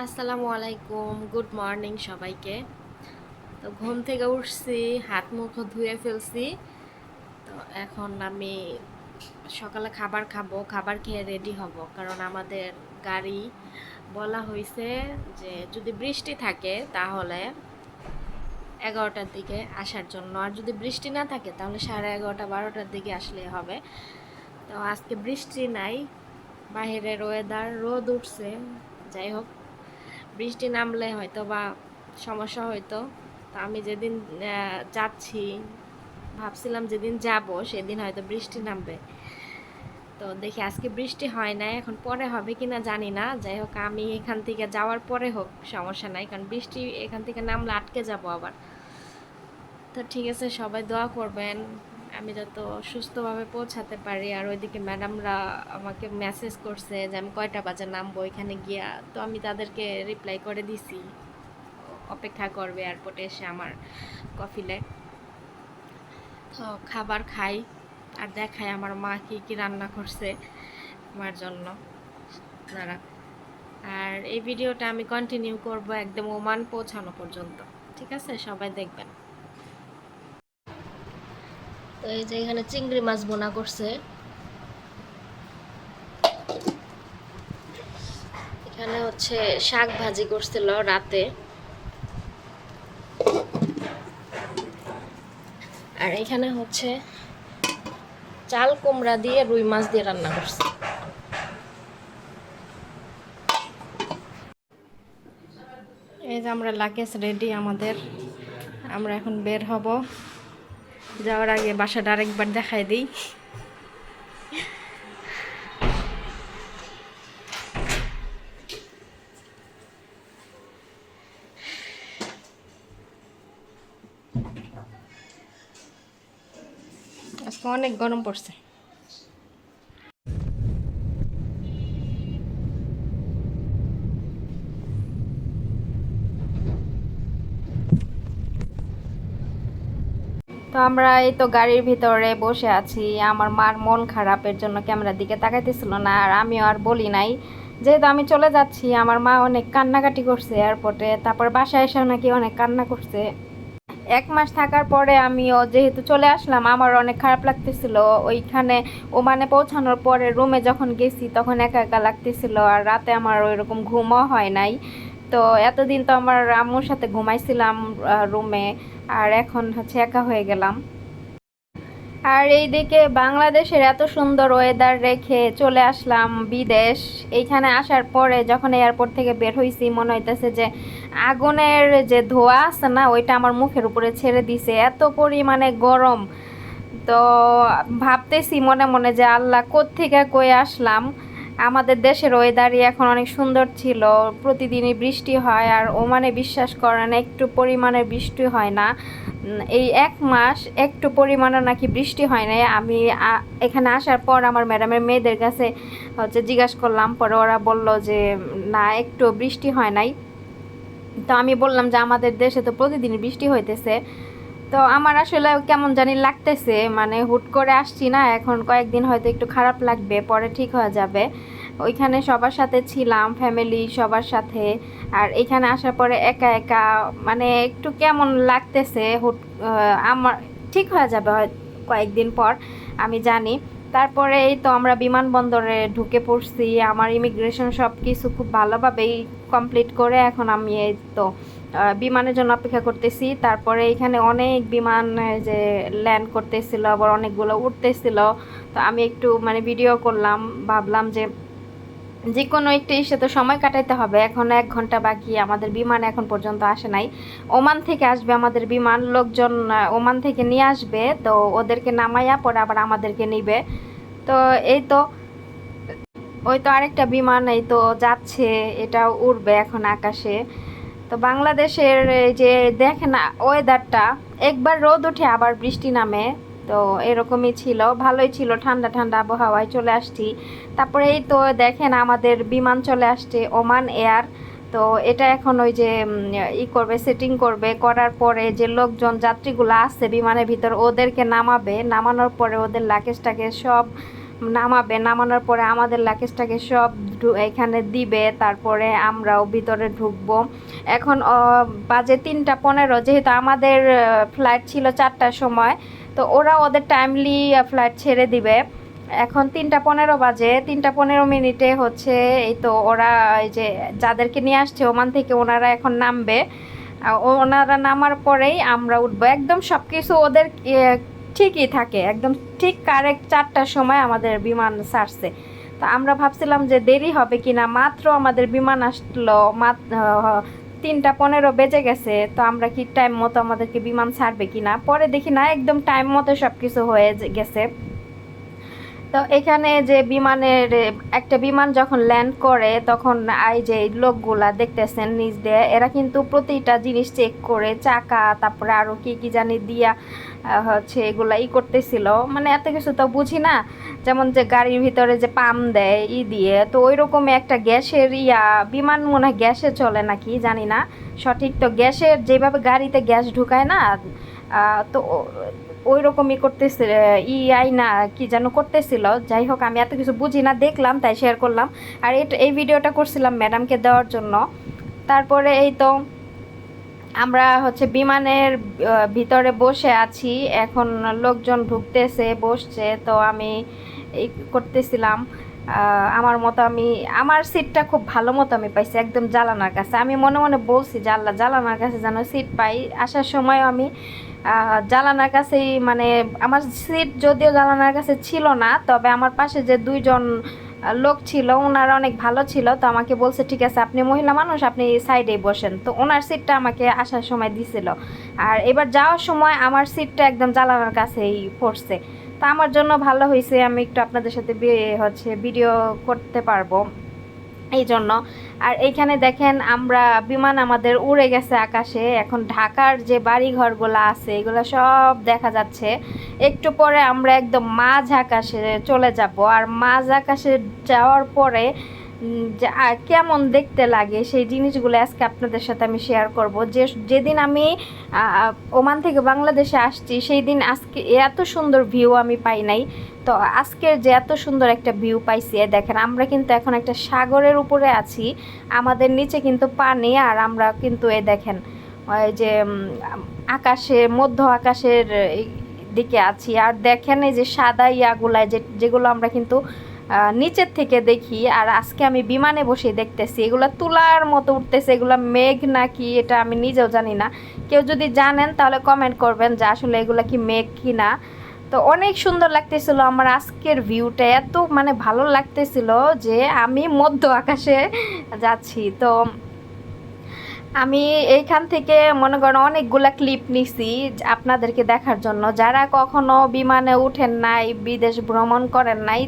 আসসালামু আলাইকুম, good morning সবাইকে। তো ঘুম থেকে উঠছি, হাত মুখ ধুয়ে ফেলছি। তো এখন আমি সকালে খাবার খাবো, খাবার খেয়ে রেডি হব, কারণ আমাদের গাড়ি বলা হয়েছে যে যদি বৃষ্টি থাকে তাহলে 11টার দিকে আসার জন্য, আর যদি বৃষ্টি না থাকে তাহলে 11:30 12টার দিকে আসলে হবে। তো আজকে বৃষ্টি নাই, বাহিরের ওয়েদার রোদ উঠছে। যাই হোক, বৃষ্টি নামলে হয়তো বা সমস্যা হইতো। তো আমি যেদিন যাচ্ছি, ভাবছিলাম যেদিন যাব সেদিন হয়তো বৃষ্টি নামবে। তো দেখি আজকে বৃষ্টি হয় না, এখন পরে হবে কিনা জানি না। যাই হোক, আমি এখান থেকে যাওয়ার পরে হোক সমস্যা নাই, কারণ বৃষ্টি এখান থেকে নামলে আটকে যাব আবার। তো ঠিক আছে, সবাই দোয়া করবেন আমি যত সুস্থভাবে পৌঁছাতে পারি। আর ওইদিকে ম্যাডামরা আমাকে মেসেজ করছে যে আমি কয়টা বাজে নামবো এখানে গিয়া। তো আমি তাদেরকে রিপ্লাই করে দিছি, অপেক্ষা করবে এয়ারপোর্টে এসে আমার কফিলে। তো খাবার খাই আর দেখাই আমার মা কি কি রান্না করছে আমার জন্য আপনারা। আর এই ভিডিওটা আমি কন্টিনিউ করব একদম ওমান পৌঁছানো পর্যন্ত। ঠিক আছে, সবাই দেখবেন। তো এই যে এখানে চিংড়ি মাছ বোনা করছে, এখানে হচ্ছে শাক ভাজি করছিল রাতে, আর এখানে হচ্ছে চাল কুমড়া দিয়ে রুই মাছ দিয়ে রান্না করছে। এই যে আমরা লাগেজ রেডি আমাদের, আমরা এখন বের হব। যাওয়ার আগে বাসাটা আরেকবার দেখাই দিই। আজকে অনেক গরম পড়ছে। তো আমরা এই তো গাড়ির ভিতরে বসে আছি। আমার মার মন খারাপের জন্য ক্যামেরার দিকে তাকাইতেছিল না, আর আমিও আর বলি নাই। যেহেতু আমি চলে যাচ্ছি, আমার মা অনেক কান্নাকাটি করছে এয়ারপোর্টে, তারপর বাসায় এসেও নাকি অনেক কান্না করছে। 1 মাস থাকার পরে আমিও যেহেতু চলে আসলাম, আমার অনেক খারাপ লাগতেছিল। ওইখানে ওমানে পৌঁছানোর পরে রুমে যখন গেছি তখন একা একা লাগতেছিল, আর রাতে আমার ওইরকম ঘুমও হয় নাই। তো এতদিন তো আমার আম্মুর সাথে ঘুমাইছিলাম রুমে, আর এখন হচ্ছে একা হয়ে গেলাম। আর এইদিকে বাংলাদেশের এত সুন্দর ওয়েদার রেখে চলে আসলাম বিদেশ। এইখানে আসার পরে যখন এয়ারপোর্ট থেকে বের হয়েছি, মনে হইতেছে যে আগুনের যে ধোঁয়া আছে না, ওইটা আমার মুখের উপরে ছেড়ে দিছে, এত পরিমাণে গরম। তো ভাবতেছি মনে মনে যে আল্লাহ কোত্থেকে কই আসলাম। আমাদের দেশের ওয়েদারই এখন অনেক সুন্দর ছিল, প্রতিদিনই বৃষ্টি হয়, আর ওমানে বিশ্বাস করেন একটু পরিমাণের বৃষ্টি হয় না। এই 1 মাস একটু পরিমাণে নাকি বৃষ্টি হয় নাই। আমি এখানে আসার পর আমার ম্যাডামের মেয়েদের কাছে হচ্ছে জিজ্ঞাসা করলাম, পরে ওরা বলল যে না, একটু বৃষ্টি হয় নাই। তো আমি বললাম যে আমাদের দেশে তো প্রতিদিন বৃষ্টি হইতেছে। তো আমার আসলে কেমন জানি লাগতেছে, মানে হুট করে আসছি না, এখন কয়েকদিন হয়তো একটু খারাপ লাগবে, পরে ঠিক হয়ে যাবে। ওইখানে সবার সাথে ছিলাম, ফ্যামিলি সবার সাথে, আর এখানে আসার পরে একা একা মানে একটু কেমন লাগতেছে। আমার ঠিক হয়ে যাবে হয় কয়েকদিন পর, আমি জানি। তারপরে এই তো আমরা বিমানবন্দরে ঢুকে পড়ছি, আমার ইমিগ্রেশন সব কিছু খুব ভালোভাবেই কমপ্লিট করে এখন আমি এই তো বিমানের জন্য অপেক্ষা করতেছি। তারপরে এখানে অনেক বিমান যে ল্যান্ড করতেছিল, আবার অনেকগুলো উঠতেছিল। তো আমি একটু মানে ভিডিও করলাম, ভাবলাম যে যে কোনো একটু ইসে তো সময় কাটাইতে হবে। এখন 1 ঘন্টা বাকি, আমাদের বিমান এখন পর্যন্ত আসে নাই। ওমান থেকে আসবে আমাদের বিমান, লোকজন ওমান থেকে নিয়ে আসবে, তো ওদেরকে নামাইয়া পরে আবার আমাদেরকে নিবে। তো এই তো ওই তো আরেকটা বিমান এই তো যাচ্ছে, এটা উড়বে এখন আকাশে। তো বাংলাদেশের এই যে দেখেন ওয়েদারটা, একবার রোদ উঠে আবার বৃষ্টি নামে। তো এরকমই ছিল, ভালোই ছিল, ঠান্ডা ঠান্ডা আবহাওয়ায় চলে আসছি। তারপরে এই তো দেখেন আমাদের বিমান চলে আসছে, ওমান এয়ার। তো এটা এখন ওই যে করবে, সেটিং করবে, করার পরে যে লোকজন যাত্রীগুলো আছে বিমানের ভিতর ওদেরকে নামাবে, নামানোর পরে ওদের লাগেজ টাগেজ সব নামাবে, নামানোর পরে আমাদের লাগেজটাকে সব এখানে দিবে, তারপরে আমরাও ভিতরে ঢুকবো। এখন বাজে 3:15, যেহেতু আমাদের ফ্লাইট ছিল 4টার সময়, তো ওরা ওদের টাইমলি ফ্লাইট ছেড়ে দিবে। এখন 3:15 বাজে, 3:15 হচ্ছে এই তো ওরা এই যে যাদেরকে নিয়ে আসছে ওমান থেকে ওনারা এখন নামবে। ওনারা নামার পরেই আমরা উঠবো। একদম সব কিছু ওদের ঠিকই থাকে, একদম ঠিক কারেক্ট 4টার সময় আমাদের বিমান ছাড়ছে। তো আমরা ভাবছিলাম যে দেরি হবে কিনা, মাত্র আমাদের বিমান আসলো, 3:15 বেজে গেছে, তো আমরা কি টাইম মতো আমাদেরকে বিমান ছাড়বে কিনা। পরে দেখি না, একদম টাইম মতো সব কিছু হয়ে গেছে। তো এখানে যে বিমানের একটা বিমান যখন ল্যান্ড করে তখন এই যে লোকগুলা দেখতেছেন নিচ দিয়ে, এরা কিন্তু প্রতিটা জিনিস চেক করে, চাকা তারপরে আরও কি কি জানি দিয়া হচ্ছে এগুলা করতেছিল। মানে এত কিছু তো বুঝি না, যেমন যে গাড়ির ভিতরে যে পাম্প দেয় দিয়ে, তো ওই রকমই একটা গ্যাসের বিমান মনে হয় গ্যাসে চলে নাকি জানি না সঠিক। তো গ্যাসের যেভাবে গাড়িতে গ্যাস ঢুকায় না, তো ওই রকমই করতেছে, আইনা কি যেন করতেছিল। যাই হোক, আমি এত কিছু বুঝি না, দেখলাম তাই শেয়ার করলাম। আর এই ভিডিওটা করছিলাম ম্যাডামকে দেওয়ার জন্য। তারপরে এই তো আমরা হচ্ছে বিমানের ভিতরে বসে আছি, এখন লোকজন ঢুকতেছে, বসছে। তো আমি এই করতেছিলাম আমার মতো। আমার সিটটা খুব ভালো মতো আমি পাইছি, একদম জানালার কাছে। আমি মনে মনে বলছি যে আল্লাহ, জানালার কাছে যেন সিট পাই। আসার সময় আমি জানালার কাছেই, মানে আমার সিট যদিও জানালার কাছে ছিল না, তবে আমার পাশে যে 2জন লোক ছিল ওনারা অনেক ভালো ছিল। তো আমাকে বলছে ঠিক আছে, আপনি মহিলা মানুষ, আপনি সাইডেই বসেন। তো ওনার সিটটা আমাকে আসার সময় দিছিল, আর এবার যাওয়ার সময় আমার সিটটা একদম জানালার কাছেই পড়ছে। তো আমার জন্য ভালো হয়েছে, আমি একটু আপনাদের সাথে হচ্ছে ভিডিও করতে পারবো এই জন্য। আর এইখানে দেখেন আমরা বিমান আমাদের উড়ে গেছে আকাশে। এখন ঢাকার যে বাড়িঘরগুলো আছে এগুলো সব দেখা যাচ্ছে। একটু পরে আমরা একদম মাঝ আকাশে চলে যাব। আর মাঝ আকাশে যাওয়ার পরে যে কেমন দেখতে লাগে সেই জিনিসগুলো আজকে আপনাদের সাথে আমি শেয়ার করব। যেদিন আমি ওমান থেকে বাংলাদেশে আসছি সেই দিন আজকে এত সুন্দর ভিউ আমি পাই নাই। তো আজকের যে এত সুন্দর একটা ভিউ পাইছি, দেখেন আমরা কিন্তু এখন একটা সাগরের উপরে আছি, আমাদের নিচে কিন্তু পানি, আর আমরা কিন্তু দেখেন ওই যে আকাশে, মধ্য আকাশের দিকে আছি। আর দেখেন এই যে সাদা ইয়াগুলা যেগুলো আমরা কিন্তু নিচের থেকে দেখি, আর আজকে আমি বিমানে বসে দেখতেছি এগুলো তুলার মতো উঠতেছে। এগুলো মেঘ নাকি এটা আমি নিজেও জানি না, কেউ যদি জানেন তাহলে কমেন্ট করবেন যে আসলে এগুলো কি মেঘ কি না। তো অনেক সুন্দর লাগতেছিল আমার আজকের ভিউটা, এত মানে ভালো লাগতেছিল যে আমি মধ্য আকাশে যাচ্ছি। তো আমি এইখান থেকে মনে করেন অনেকগুলা ক্লিপ নিছি আপনাদেরকে দেখার জন্য। যারা কখনো বিমানে উঠেন নাই, বিদেশ ভ্রমণ করেন নাই,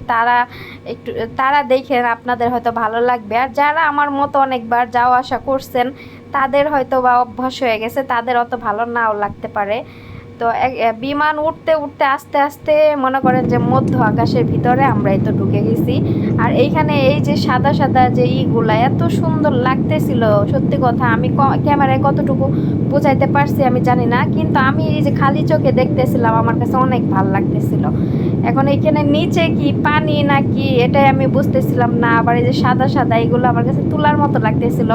তারা দেখেন, আপনাদের হয়তো ভালো লাগবে। আর যারা আমার মতো অনেকবার যাওয়া আসা করছেন তাদের হয়তো বা অভ্যাস হয়ে গেছে, তাদের অত ভালো নাও লাগতে পারে। তো বিমান উঠতে উঠতে আস্তে আস্তে মনে করেন যে মধ্য আকাশের ভিতরে আমরা এই তো ঢুকে গেছি। আর এইখানে এই যে সাদা সাদা যে ইগুলা এত সুন্দর লাগতেছিল, সত্যি কথা আমি ক্যামেরায় কতটুকু বোঝাইতে পারছি আমি জানি না, কিন্তু আমি এই যে খালি চোখে দেখতেছিলাম, আমার কাছে অনেক ভালো লাগতেছিল। এখন এখানে নিচে কি পানি নাকি এটাই আমি বুঝতেছিলাম না। আবার এই যে সাদা সাদা এগুলো আমার কাছে তুলার মতো লাগতেছিল।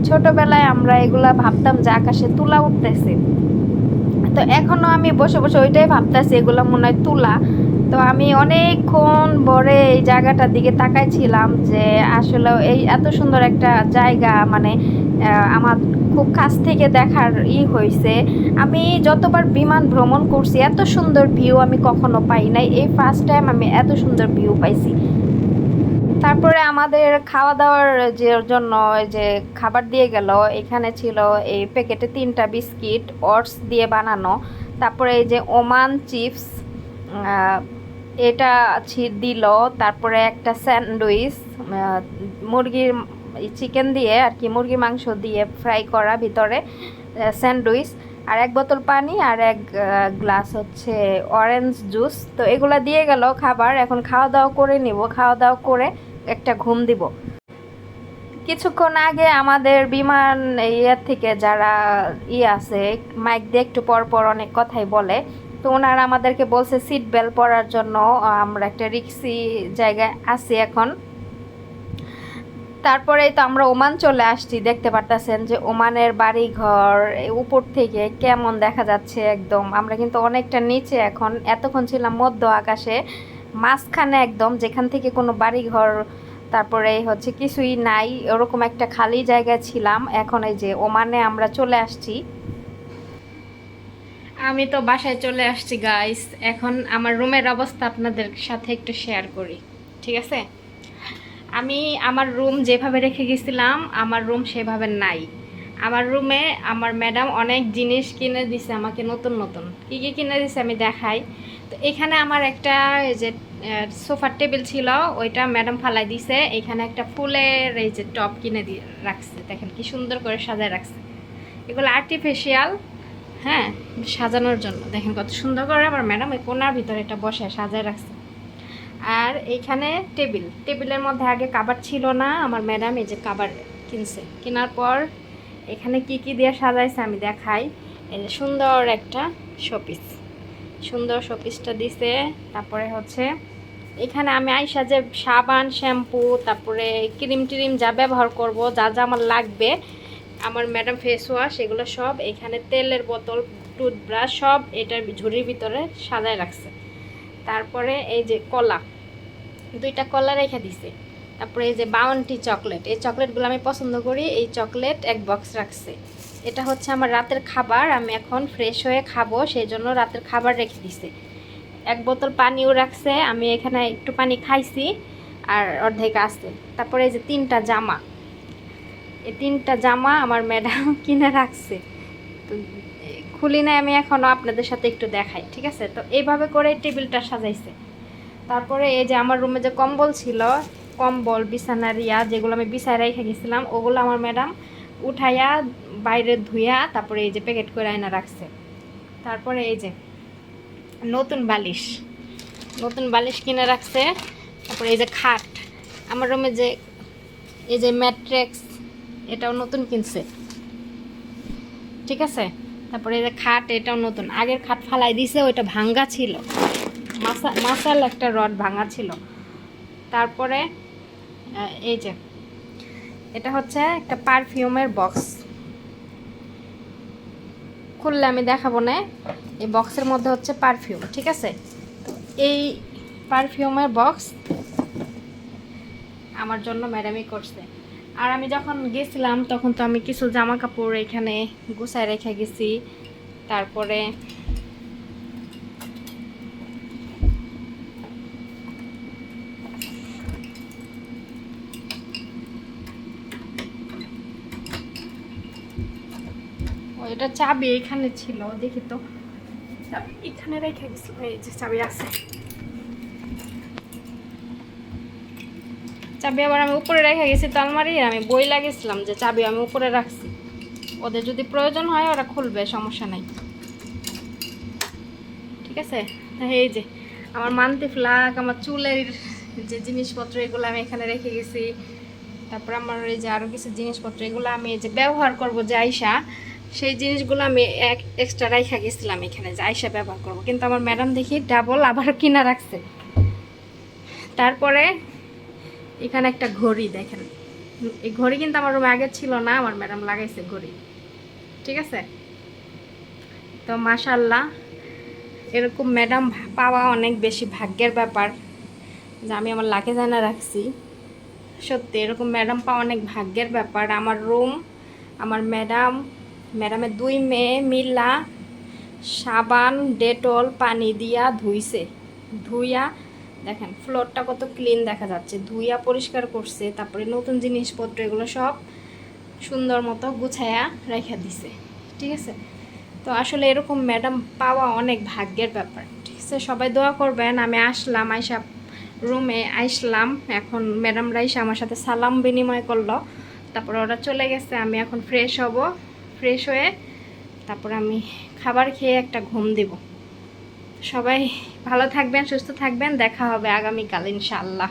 ছোটবেলায় আমরা এগুলা ভাবতাম যে আকাশে তুলা উঠতেছে, তো এখনো আমি বসে বসে ওইটাই ভাবতেছি এগুলো মনে হয় তুলা। তো আমি অনেকক্ষণ পরে এই জায়গাটার দিকে তাকাইছিলাম যে আসলে এই এত সুন্দর একটা জায়গা, মানে আমার খুব কাছ থেকে দেখার হয়েছে। আমি যতবার বিমান ভ্রমণ করছি এত সুন্দর ভিউ আমি কখনো পাই নাই, এই ফার্স্ট টাইম আমি এত সুন্দর ভিউ পাইছি। তারপরে আমাদের খাওয়া দাওয়ার যে জন্য যে খাবার দিয়ে গেল, এখানে ছিল এই প্যাকেটে 3টা বিস্কিট ওটস দিয়ে বানানো, তারপরে এই যে ওমান চিপস এটা দিল, তারপরে একটা স্যান্ডউইচ মুরগির চিকেন দিয়ে আর কি, মুরগির মাংস দিয়ে ফ্রাই করা ভিতরে স্যান্ডউইচ, আর 1 বোতল পানি, আর 1 গ্লাস হচ্ছে অরেঞ্জ জুস। তো এগুলা দিয়ে গেল খাবার। এখন খাওয়া দাওয়া করে নিব, খাওয়া দাওয়া করে একটা ঘুম দিব। কিছুক্ষণ আগে আমাদের বিমান থেকে যারা আছে মাইক দিয়ে একটু পর পর অনেক কথাই বলে, তো ওনারা আমাদেরকে বলছে সিট বেল্ট পরার জন্য। আমরা একটা রিক্সি জায়গায় আছি এখন। তারপরেই তো আমরা ওমান চলে আসছি। দেখতে পারতেছেন যে ওমানের বাড়ি ঘর উপর থেকে কেমন দেখা যাচ্ছে একদম। আমরা কিন্তু অনেকটা নিচে এখন, এতক্ষণ ছিলাম মধ্য আকাশে মাঝখানে একদম, যেখান থেকে কোনো বাড়ি ঘর তারপরে হচ্ছে কিছুই নাই, ওরকম একটা খালি জায়গায় ছিলাম। এখন এই যে ওমানে আমরা চলে আসছি। আমি তো বাসায় চলে আসছি গাইস। এখন আমার রুমের অবস্থা আপনাদের সাথে একটু শেয়ার করি, ঠিক আছে? আমি আমার রুম যেভাবে রেখে গেছিলাম, আমার রুম সেভাবে নাই। আমার রুমে আমার ম্যাডাম অনেক জিনিস কিনে দিছে আমাকে, নতুন নতুন কী কী কিনে দিছে আমি দেখাই। তো এখানে আমার একটা এই যে সোফার টেবিল ছিল, ওইটা ম্যাডাম ফালাই দিছে। এখানে একটা ফুলের এই যে টপ কিনে দিয়ে রাখছে, দেখেন কি সুন্দর করে সাজায় রাখছে। এগুলো আর্টিফিশিয়াল, হ্যাঁ, সাজানোর জন্য। দেখেন কত সুন্দর করে আমার ম্যাডাম এই কোনার ভিতরে এটা বসে সাজায় রাখছে। আর এইখানে টেবিলের মধ্যে আগে কাবার ছিল না, আমার ম্যাডাম এই যে কাবার কিনছে। কেনার পর এখানে কি কি দিয়ে সাজাইছে আমি দেখাই। এই যে সুন্দর একটা শোপিস, সুন্দর শোপিসটা দিছে। তারপরে হচ্ছে এখানে আমি আইসা যে সাবান, শ্যাম্পু, তারপরে ক্রিম টিরিম যা ব্যবহার করব, যা যা আমার লাগবে, আমার ম্যাডাম ফেস ওয়াশ, এগুলো সব এখানে, তেলের বোতল, টুথব্রাশ, সব এটার ঝুড়ির ভিতরে সাজায় রাখছে। তারপরে এই যে কলা, 2টা কলা রেখে দিছে। তারপরে এই যে বাউন্টি চকলেট, এই চকলেটগুলো আমি পছন্দ করি, এই চকলেট এক বক্স রাখছে। এটা হচ্ছে আমার রাতের খাবার, আমি এখন ফ্রেশ হয়ে খাবো, সেই জন্য রাতের খাবার রেখে দিছে। 1 বোতল পানিও রাখছে, আমি এখানে একটু পানি খাইছি আর অর্ধেক আছে। তারপরে এই যে 3টা জামা, এই 3টা জামা আমার ম্যাডাম কিনে রাখছে। তো খুলি নাই আমি, এখনও আপনাদের সাথে একটু দেখাই, ঠিক আছে? তো এইভাবে করে টেবিলটা সাজাইছে। তারপরে এই যে আমার রুমে যে কম্বল ছিল, কম্বল, বিছানার যেগুলো আমি বিছায় রেখে গেছিলাম, ওগুলো আমার ম্যাডাম উঠাইয়া বাইরে ধুইয়া তারপরে এই যে প্যাকেট করে আয়না রাখছে। তারপরে এই যে নতুন বালিশ কিনে রাখছে। তারপরে এই যে খাট, আমার রুমে যে এই যে ম্যাট্রেক্স, এটাও নতুন কিনছে, ঠিক আছে? তারপরে এই যে খাট, এটাও নতুন। আগের খাট ফালাই দিছে, ওইটা ভাঙ্গা ছিল, মাসাল একটা রড ভাঙা ছিল। তারপরে এই যে এটা হচ্ছে একটা পারফিউমের বক্স, খুললে আমি দেখাবো না। এই বক্সের মধ্যে হচ্ছে পারফিউম, ঠিক আছে? এই পারফিউমের বক্স আমার জন্য ম্যাডামই করছে। আর আমি যখন গেছিলাম তখন তো আমি কিছু জামা কাপড় এখানে গুছায় রেখে গেছি। তারপরে এটা চাবি এখানে ছিল, দেখি তো, চাবি এখানে রেখে গেছিলাম। এই যে চাবি আছে, চাবি আবার আমি উপরে রেখে গেছি তো আলমারি। আমি বই লাগিয়েছিলাম যে চাবি আমি উপরে রাখছি, ওদের যদি প্রয়োজন হয় ওরা খুলবে, সমস্যা নাই, ঠিক আছে? এই যে আমার মান্তি ফ্লাগ, আমার চুলের যে জিনিসপত্র, এগুলো আমি এখানে রেখে গেছি। তারপর আমার এই যে আরও কিছু জিনিসপত্র, এগুলো আমি এই যে ব্যবহার করবো যে আইসা, সেই জিনিসগুলো আমি এক্সট্রা রাইখা গেছিলাম এখানে যে আইসা ব্যবহার করবো, কিন্তু আমার ম্যাডাম দেখি ডাবল আবার কিনা রাখছে। তারপরে এখানে একটা ঘড়ি, দেখেন, এই ঘড়ি কিন্তু আমার রুমে আগে ছিল না, আমার ম্যাডাম লাগাইছে ঘড়ি, ঠিক আছে? তো মাশাআল্লাহ, এরকম ম্যাডাম পাওয়া অনেক বেশি ভাগ্যের ব্যাপার, যে আমি আমার লাকে জানা রাখছি। সত্যি এরকম ম্যাডাম পাওয়া অনেক ভাগ্যের ব্যাপার। আমার রুম, আমার ম্যাডামের 2 মেয়ে মিলা সাবান, ডেটল, পানি দিয়া ধুইছে, ধুইয়া দেখেন ফ্লোরটা কত ক্লিন দেখা যাচ্ছে, ধুইয়া পরিষ্কার করছে। তারপরে নতুন জিনিসপত্র এগুলো সব সুন্দর মতো গুছায়া রেখে দিছে, ঠিক আছে? তো আসলে এরকম ম্যাডাম পাওয়া অনেক ভাগ্যের ব্যাপার, ঠিক আছে? সবাই দোয়া করবেন। আমি আসলাম, আইসা রুমে আসলাম, এখন ম্যাডামরা এসে আমার সাথে সালাম বিনিময় করলো। তারপর ওরা চলে গেছে, আমি এখন ফ্রেশ হব, ফ্রেশ হয়ে তারপর আমি খাবার খেয়ে একটা ঘুম দেব। সবাই ভালো থাকবেন, সুস্থ থাকবেন, দেখা হবে আগামীকাল ইনশাআল্লাহ।